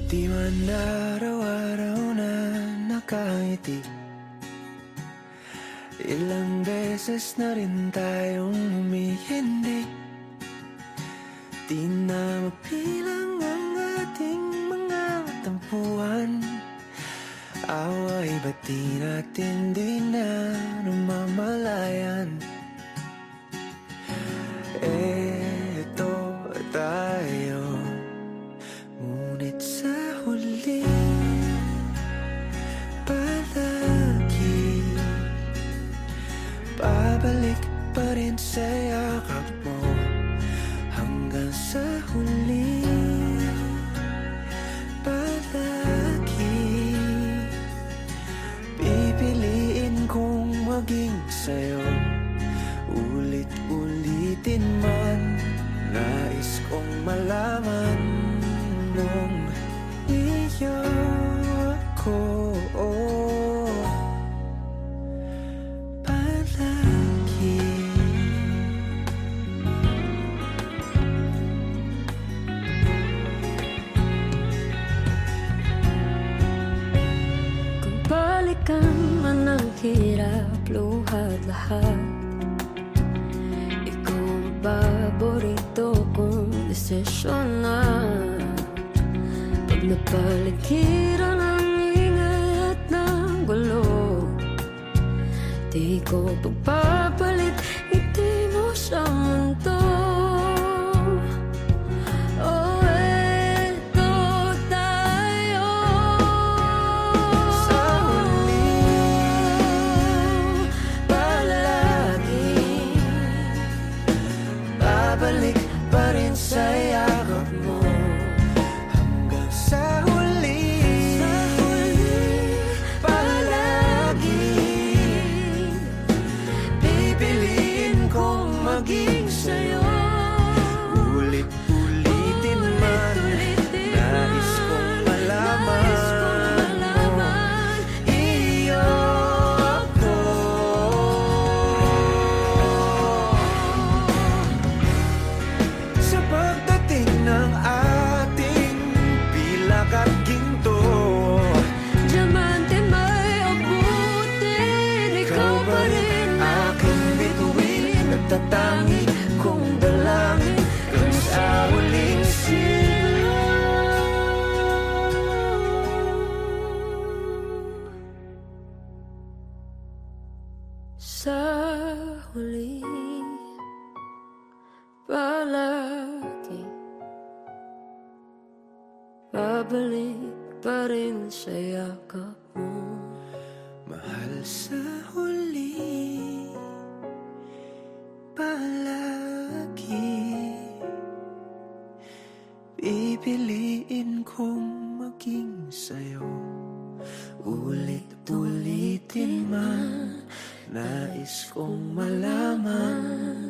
Di man araw-araw na nakangiti, ilang beses na rin tayong humihindi. Di na mapilang ang ating mga tampuhan. Away ba't di natin di na namamalayan? Eto tayo, ngunit sa huli palagi babalik pa rin sa yakap mo. Hanggang sa huli palagi pipiliin kong maging sa'yo. Ulit-ulitin man, nais kong malaman mong iyo ako palagi. Kung balikan man ang hirap, luhat lahat, ikaw ang paborito kong desisyon na. Pag napaligiran ang ingay at ng gulo, di ko pagpapalit ngiti mo sa mundo. Oh, eto tayo Sa huli palagi babalik pa rin sa yakap mo. Hanggang sa huli palagi pipiliin kong maging sa'yo. Ulit-ulitin man, nais kong malaman mo, iyo ako. Sa pagdating ng ating pilak at ginto, diamante may abutin, ikaw pa rin aking bituin, nagtatangi kong dalangin kung sa huling sigaw. sa huli palagi babalik pa rin sa yakap mo. Mahal, sa huli palagi pipiliin kong maging sa'yo. Ulit-ulitin man, nais kong malaman